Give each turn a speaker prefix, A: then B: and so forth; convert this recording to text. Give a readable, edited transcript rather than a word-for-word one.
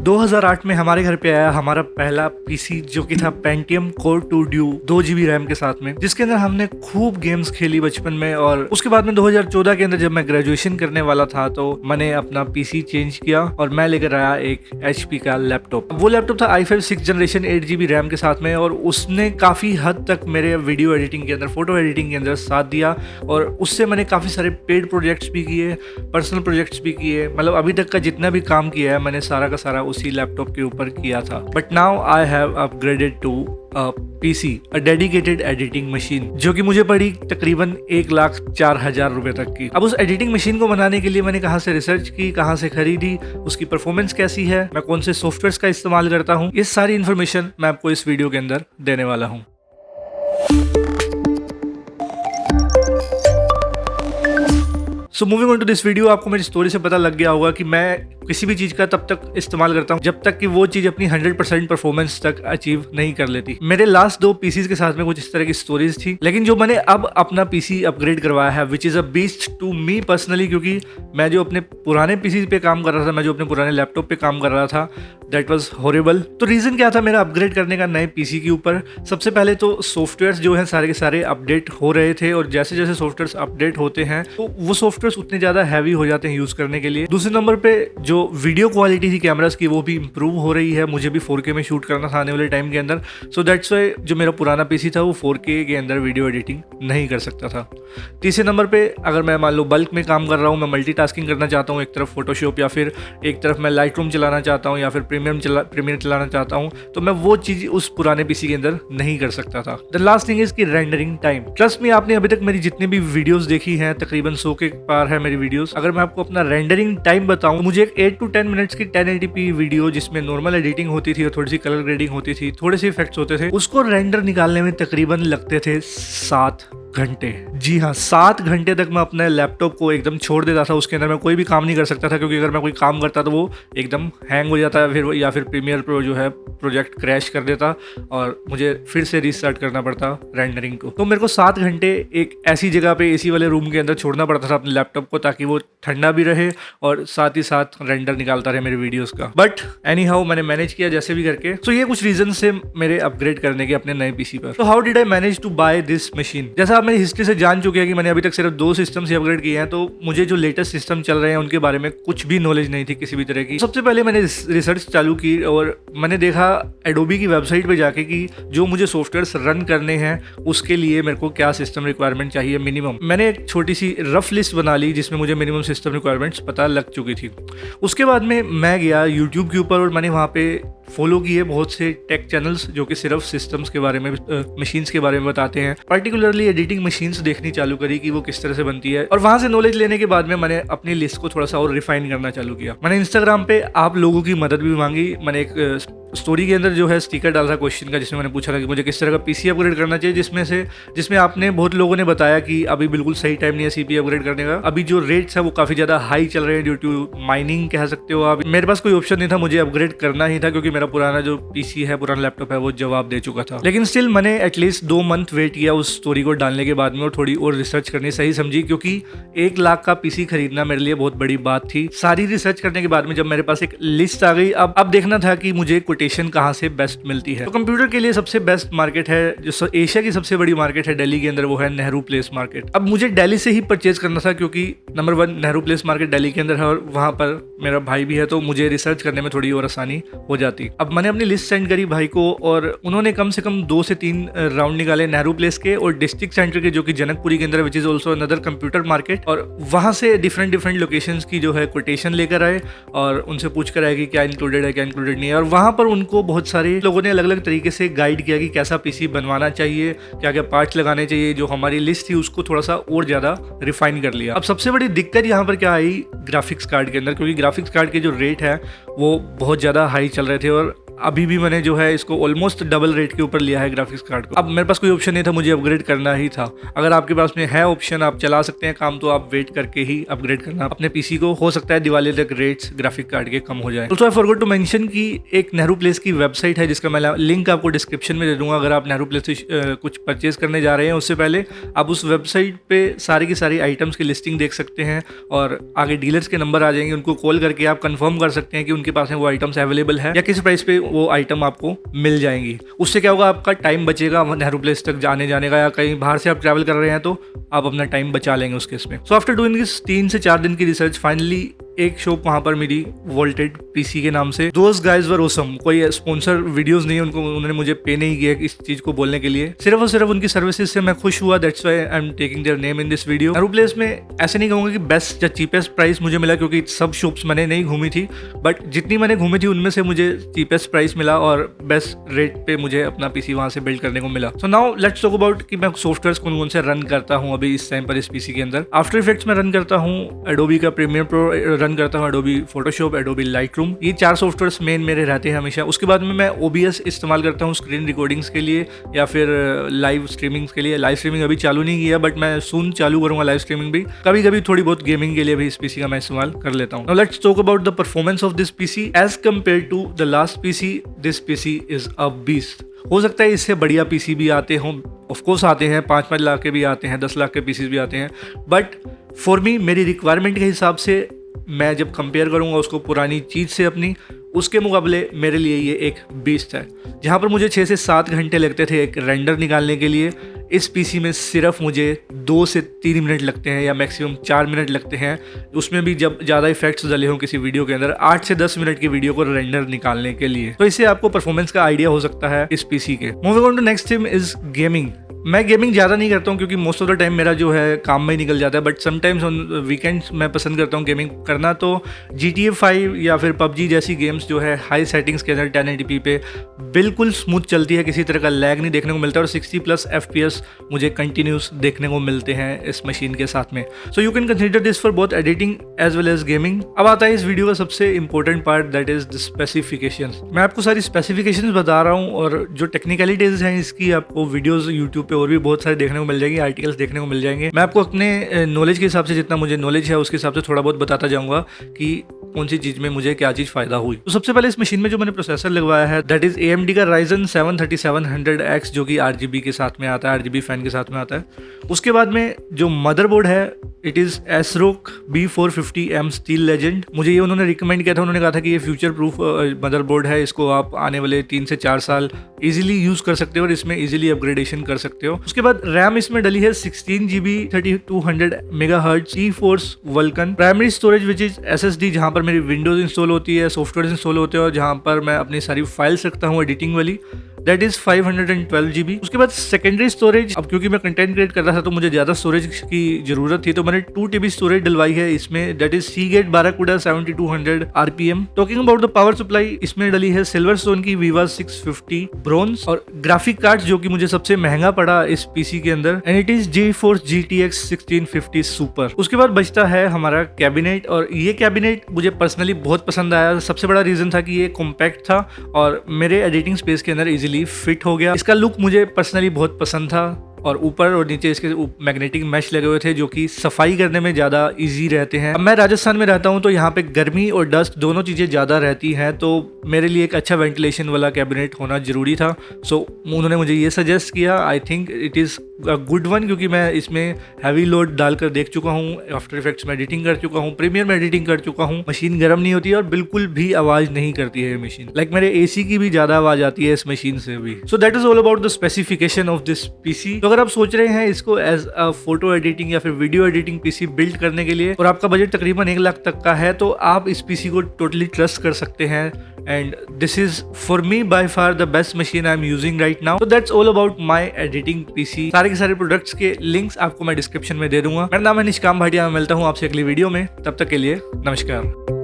A: 2008 में हमारे घर पे आया हमारा पहला पीसी जो कि था Pentium core 2 due 2 GB RAM के साथ में, जिसके अंदर हमने खूब गेम्स खेली बचपन में। और उसके बाद में 2014 के अंदर जब मैं ग्रेजुएशन करने वाला था तो मैंने अपना पीसी चेंज किया और मैं लेकर आया एक HP का लैपटॉप। वो लैपटॉप था i5 6th generation 8 GB RAM के साथ में, और उसने काफ़ी हद तक मेरे वीडियो एडिटिंग के अंदर, फोटो एडिटिंग के अंदर साथ दिया। और उससे मैंने काफ़ी सारे पेड प्रोजेक्ट्स भी किए, पर्सनल प्रोजेक्ट्स भी किए। मतलब अभी तक का जितना भी काम किया है मैंने सारा का सारा उसी लैपटॉप के ऊपर किया था। But now I have upgraded to PC, a dedicated editing machine, जो कि मुझे पड़ी तकरीबन 1,04,000 रुपए तक की। अब उस एडिटिंग मशीन को बनाने के लिए मैंने कहाँ से रिसर्च की, कहाँ से खरीदी, उसकी परफॉर्मेंस कैसी है, मैं कौन से सॉफ्टवेयर का इस्तेमाल करता हूँ, ये सारी इन्फॉर्मेशन मैं आपको इस वीडियो के अंदर देने वाला हूँ। So moving on to this video, आपको मेरी स्टोरी से पता लग गया होगा कि मैं किसी भी चीज़ का तब तक इस्तेमाल करता हूँ जब तक कि वो चीज़ अपनी 100% परफॉर्मेंस तक अचीव नहीं कर लेती। मेरे लास्ट 2 पीसीज के साथ में कुछ इस तरह की स्टोरीज थी, लेकिन जो मैंने अब अपना पीसी अपग्रेड करवाया है, which is a beast to me personally, क्योंकि मैं जो अपने पुराने पीसी पे काम कर रहा था, मैं जो अपने पुराने लैपटॉप पे काम कर रहा था, दैट वाज हॉरिबल। तो रीज़न क्या था मेरा अपग्रेड करने का नए पीसी के ऊपर? सबसे पहले तो सॉफ्टवेयर्स जो हैं सारे के सारे अपडेट हो रहे थे, और जैसे जैसे सॉफ्टवेयर्स अपडेट होते हैं तो वो सॉफ्टवेयर्स उतने ज़्यादा हैवी हो जाते हैं यूज़ करने के लिए। दूसरे नंबर पे जो वीडियो क्वालिटी थी कैमरास की, वो भी इंप्रूव हो रही है। मुझे भी 4K में शूट करना था आने वाले टाइम के अंदर। सो दैट्स वाई जो मेरा पुराना पीसी था वो 4K के अंदर वीडियो एडिटिंग नहीं कर सकता था। तीसरे नंबर पे अगर मैं मान लो बल्क में काम कर रहा हूँ, मैं मल्टीटास्किंग करना चाहता हूँ, एक तरफ फोटोशॉप या फिर एक तरफ मैं लाइट रूम चलाना चाहता हूँ या फिर प्रीमियर चलाना चाहता हूँ, तो मैं वो चीज़ उस पुराने पीसी के अंदर नहीं कर सकता था। द लास्ट थिंग इज की रेंडरिंग टाइम। ट्रस्ट मी, आपने अभी तक मेरी जितनी भी वीडियोस देखी हैं, तकरीबन 100 के पार है मेरी वीडियोस। अगर मैं आपको अपना रेंडरिंग टाइम बताऊं, मुझे एक 8 to 10 मिनट्स की 1080p वीडियो जिसमें नॉर्मल एडिटिंग होती थी और थोड़ी सी कलर ग्रेडिंग होती थी, थोड़े से इफेक्ट्स होते थे, उसको रेंडर निकालने में तकरीबन लगते थे 7 घंटे। जी हाँ, 7 घंटे तक मैं अपने लैपटॉप को एकदम छोड़ देता था। उसके अंदर मैं कोई भी काम नहीं कर सकता था, क्योंकि अगर मैं कोई काम करता तो वो एकदम हैंग हो जाता है, या फिर प्रीमियर प्रो जो है प्रोजेक्ट क्रैश कर देता और मुझे फिर से रीस्टार्ट करना पड़ता रेंडरिंग को। तो मेरे को 7 घंटे एक ऐसी जगह पे AC वाले रूम के अंदर छोड़ना पड़ता था अपने लैपटॉप को, ताकि वो ठंडा भी रहे और साथ ही साथ रेंडर निकालता रहे मेरे वीडियोस का। बट एनी हाउ मैंने मैनेज किया जैसे भी करके। तो ये कुछ रीजन से मेरे अपग्रेड करने के अपने नए पीसी पर। तो how did I manage to buy this machine? जैसा आप मेरी हिस्ट्री से जान चुके हैं कि मैंने अभी तक सिर्फ 2 सिस्टम से अपग्रेड किए हैं, तो मुझे जो लेटेस्ट सिस्टम चल रहे हैं उनके बारे में कुछ भी नॉलेज नहीं थी किसी भी तरह की। सबसे पहले मैंने रिसर्च चालू की और मैंने देखा एडोबी की वेबसाइट पे जाके कि जो मुझे सॉफ्टवेयर्स रन करने हैं उसके लिए मेरे को क्या सिस्टम रिक्वायरमेंट चाहिए मिनिमम। मैंने एक छोटी सी रफ लिस्ट बना ली जिसमें मुझे मिनिमम सिस्टम रिक्वायरमेंट्स पता लग चुकी थी। उसके बाद में मैं गया यूट्यूब के ऊपर और मैंने वहाँ पे फॉलो किए बहुत से टेक चैनल्स जो कि सिर्फ सिस्टम्स के बारे में, मशीन्स के बारे में बताते हैं। पर्टिकुलरली एडिटिंग मशीन्स देखनी चालू करी कि वो किस तरह से बनती है, और वहां से नॉलेज लेने के बाद में मैंने अपनी लिस्ट को थोड़ा सा और रिफाइन करना चालू किया। मैंने इंस्टाग्राम पे आप लोगों की मदद भी मांगी। मैंने एक स्टोरी के अंदर जो है स्टिकर डाला था क्वेश्चन का, जिसमें मैंने पूछा था कि मुझे किस तरह का पीसी अपग्रेड करना चाहिए, जिसमें आपने बहुत लोगों ने बताया कि अभी बिल्कुल सही टाइम नहीं है सीपी अपग्रेड करने का। अभी जो रेट्स है वो काफी ज्यादा हाई चल रहे हैं ड्यू टू माइनिंग कह सकते हो आप। मेरे पास कोई ऑप्शन नहीं था, मुझे अपग्रेड करना ही था, क्योंकि मेरा पुराना जो पीसी है, पुराना लैपटॉप है, वो जवाब दे चुका था। लेकिन स्टिल मैंने एटलीस्ट 2 मंथ वेट किया उस स्टोरी को डालने के बाद में, और थोड़ी और रिसर्च करनी सही समझी, क्योंकि 1 लाख का पीसी खरीदना मेरे लिए बहुत बड़ी बात थी। सारी रिसर्च करने के बाद में जब मेरे पास एक लिस्ट आ गई, अब देखना था कि मुझे कोटेशन कहाँ से बेस्ट मिलती है। तो कंप्यूटर के लिए सबसे बेस्ट मार्केट है, जो एशिया की सबसे बड़ी मार्केट है दिल्ली के अंदर, वो है नेहरू प्लेस मार्केट। अब मुझे दिल्ली से ही परचेज करना था, क्योंकि number 1 Nehru place market Delhi के अंदर है और वहां पर मेरा भाई भी है, तो मुझे रिसर्च करने में थोड़ी और आसानी हो जाती। अब मैंने अपनी लिस्ट सेंड करी भाई को, और उन्होंने कम से कम 2 से 3 राउंड निकाले नेहरू प्लेस के और डिस्ट्रिक्ट सेंटर के, जो कि जनकपुरी के अंदर, which is also another computer market. और वहां से डिफरेंट लोकेशंस की जो है कोटेशन लेकर आए और उनसे पूछ कर आए कि क्या इंक्लूडेड है, क्या इंक्लूडेड नहीं है। और वहां पर उनको बहुत सारे लोगों ने अलग अलग तरीके से गाइड किया कि कैसा पीसी बनवाना चाहिए, क्या क्या पार्ट्स लगाने चाहिए। जो हमारी लिस्ट थी उसको थोड़ा सा और ज्यादा रिफाइन कर लिया। अब सबसे बड़ी दिक्कत यहाँ पर क्या आई ग्राफिक्स कार्ड के अंदर, क्योंकि ग्राफिक्स कार्ड के जो रेट है वो बहुत ज्यादा हाई चल रहे थे। और अभी भी मैंने जो है इसको ऑलमोस्ट डबल रेट के ऊपर लिया है ग्राफिक्स कार्ड को। अब मेरे पास कोई ऑप्शन नहीं था, मुझे अपग्रेड करना ही था। अगर आपके पास में है ऑप्शन, आप चला सकते हैं काम, तो आप वेट करके ही अपग्रेड करना अपने पीसी को। हो सकता है दिवाली तक रेट्स ग्राफिक कार्ड के कम हो जाए। Also I forgot to mention कि एक नेहरू प्लेस की वेबसाइट है जिसका मैं लिंक आपको डिस्क्रिप्शन में दे दूंगा। अगर आप नेहरू प्लेस से कुछ परचेज करने जा रहे हैं उससे पहले आप उस वेबसाइट पे सारी की सारी आइटम्स की लिस्टिंग देख सकते हैं और आगे डीलर्स के नंबर आ जाएंगे, उनको कॉल करके आप कंफर्म कर सकते हैं कि उनके पास में वो आइटम्स अवेलेबल है या किस प्राइस पे वो आइटम आपको मिल जाएंगी। उससे क्या होगा, आपका टाइम बचेगा नेहरू प्लेस तक जाने का, या कहीं बाहर से आप ट्रैवल कर रहे हैं तो आप अपना टाइम बचा लेंगे उस केस में। सो आफ्टर डूइंग दिस 3 से 4 दिन की रिसर्च, फाइनली एक शॉप वहां पर मिली वोल्टेड पीसी के नाम से। दोस गाइज वर ऑसम। कोई स्पॉन्सर वीडियोस नहीं, उन्होंने मुझे पे नहीं किया इस चीज को बोलने के लिए, सिर्फ और सिर्फ उनकी सर्विसेज से मैं खुश हुआ। That's why I am taking their name in this video. Nehru place में ऐसे नहीं कहूंगा कि बेस्ट या चीपेस्ट प्राइस मुझे मिला, क्योंकि सब शॉप्स मैंने नहीं घूमी थी, बट जितनी मैंने घूमी थी उनमें से मुझे चीपेस्ट प्राइस मिला और बेस्ट रेट पे मुझे अपना पीसी वहां से बिल्ड करने को मिला। So now let's talk about कि मैं सॉफ्टवेयर कौन कौन से रन करता हूँ अभी इस टाइम पर इस पीसी के अंदर। आफ्टर इफेक्ट्स में रन करता हूँ, एडोबी का प्रीमियर प्रो रन करता हूँ, एडोबी फोटोशॉप, एडोबी लाइटरूम, ये 4 सॉफ्टवेयर्स मेन मेरे रहते हैं हमेशा। उसके बाद में मैं OBS इस्तेमाल करता हूँ स्क्रीन रिकॉर्डिंग्स के लिए या फिर लाइव स्ट्रीमिंग्स के लिए। लाइव स्ट्रीमिंग अभी चालू नहीं किया, बट मैं सून चालू करूंगा लाइव स्ट्रीमिंग भी। कभी कभी थोड़ी बहुत गेमिंग के लिए भी इस पीसी का मैं इस्तेमाल कर लेता हूँ। Let's talk about the performance of this PC as compare to the last PC. This PC is a beast. हो सकता है इससे बढ़िया पीसी भी आते हों, ऑफकोर्स आते हैं, 5-5 लाख के भी आते हैं, 10 लाख के पीसीज भी आते हैं, बट फॉर मी मेरी रिक्वायरमेंट के हिसाब से मैं जब कंपेयर करूंगा उसको पुरानी चीज़ से अपनी, उसके मुकाबले मेरे लिए ये एक बीस्ट है। जहाँ पर मुझे 6 से 7 घंटे लगते थे एक रेंडर निकालने के लिए, इस पीसी में सिर्फ मुझे 2 से 3 मिनट लगते हैं या मैक्सिमम 4 मिनट लगते हैं। उसमें भी जब ज़्यादा इफेक्ट्स डले हों किसी वीडियो के अंदर, 8 से 10 मिनट की वीडियो को रेंडर निकालने के लिए। तो इससे आपको परफॉर्मेंस का आइडिया हो सकता है इस पीसी के। Moving on to next thing is gaming. मैं गेमिंग ज़्यादा नहीं करता हूँ क्योंकि मोस्ट ऑफ द टाइम मेरा जो है काम में ही निकल जाता है, बट समटाइम्स ऑन वीकेंड्स मैं पसंद करता हूँ गेमिंग करना। तो GTA 5 या फिर PUBG जैसी गेम्स जो है हाई सेटिंग्स के अंदर 1080p पे बिल्कुल स्मूथ चलती है, किसी तरह का लैग नहीं देखने को मिलता और 60+ FPS मुझे कंटिन्यूस देखने को मिलते हैं इस मशीन के साथ में। So you can consider this for both editing as well as gaming. अब आता है इस वीडियो का सबसे important part, that is the specifications. मैं आपको सारी स्पेसिफिकेशंस बता रहा हूँ और जो टेक्निकलिटीज हैं इसकी आपको वीडियोस यूट्यूब पे और भी बहुत सारे देखने को मिल जाएंगे, आर्टिकल्स देखने को मिल जाएंगे। मैं आपको अपने नॉलेज के हिसाब से, जितना मुझे नॉलेज है उसके हिसाब से थोड़ा बहुत बताता जाऊंगा कि कौन सी चीज में मुझे क्या चीज फायदा हुई। तो सबसे पहले इस मशीन में जो मैंने प्रोसेसर लगवाया है दैट इज AMD का Ryzen 7 3700X, जो कि RGB के साथ में आता है, RGB फैन के साथ में आता है। उसके बाद में जो मदरबोर्ड है it is ASRock B450M steel legend. मुझे ये उन्होंने रिकमेंड किया था, उन्होंने कहा था कि ये फ्यूचर प्रूफ मदरबोर्ड है, इसको आप आने वाले 3 से 4 साल इजीली यूज कर सकते हो और इसमें इजीली अपग्रेडेशन कर सकते हो। उसके बाद रैम इसमें डली है 16GB 3200 MHz GeForce Vulkan। Primary storage which is SSD, जहां पर मेरी विंडोज इंस्टॉल होती है, सॉफ्टवेयर इंस्टॉल होते हैं और जहां पर मैं अपनी सारी फाइल्स रखता हूँ एडिटिंग वाली, दैट इज 512GB। उसके बाद सेकेंडरी स्टोरेज, अब क्योंकि मैं कंटेंट क्रिएट कर रहा था तो मुझे ज्यादा स्टोरेज की जरूरत थी, तो मैंने 2TB स्टोरेज डलवाई है इसमें, that is Seagate Barracuda 7200 RPM। Talking about the power supply, इसमें डली है सिल्वरस्टोन की Viva 650 ब्रोंज और ग्राफिक कार्ड जो कि मुझे सबसे महंगा पड़ा इस पीसी के अंदर, and it is GeForce GTX 1650 super. उसके बाद बचता है हमारा कैबिनेट, और ये कैबिनेट मुझे पर्सनली बहुत पसंद आया। सबसे बड़ा रीजन था कि ये कॉम्पैक्ट था और मेरे एडिटिंग स्पेस के अंदर इजीली फिट हो गया। इसका लुक मुझे पर्सनली बहुत पसंद था और ऊपर और नीचे इसके मैग्नेटिक मैश लगे हुए थे जो कि सफाई करने में ज़्यादा इजी रहते हैं। अब मैं राजस्थान में रहता हूँ तो यहाँ पे गर्मी और डस्ट दोनों चीज़ें ज़्यादा रहती हैं, तो मेरे लिए एक अच्छा वेंटिलेशन वाला कैबिनेट होना जरूरी था। सो उन्होंने मुझे ये सजेस्ट किया। I think it is a good one, क्योंकि मैं इसमें हैवी लोड डालकर देख चुका हूँ, आफ्टर इफेक्ट्स में एडिटिंग कर चुका हूँ, प्रीमियर में एडिटिंग कर चुका हूँ। मशीन गर्म नहीं होती और बिल्कुल भी आवाज़ नहीं करती है ये मशीन। लाइक मेरे AC की भी ज़्यादा आवाज़ आती है इस मशीन से भी। So that is all about the specification of this PC. तो अगर आप सोच रहे हैं इसको एज अ फोटो एडिटिंग या फिर वीडियो एडिटिंग पीसी बिल्ड करने के लिए और आपका बजट तकरीबन 1 लाख तक का है, तो आप इस पीसी को टोटली ट्रस्ट कर सकते हैं। And this is for me by far the best machine I am using right now. तो that's all about my editing PC. सारे के सारे प्रोडक्ट्स के लिंक्स आपको मैं डिस्क्रिप्शन में दे दूंगा। मेरा नाम है निष्काम भाटिया, मैं मिलता हूँ आपसे अगली वीडियो में। तब तक के लिए नमस्कार।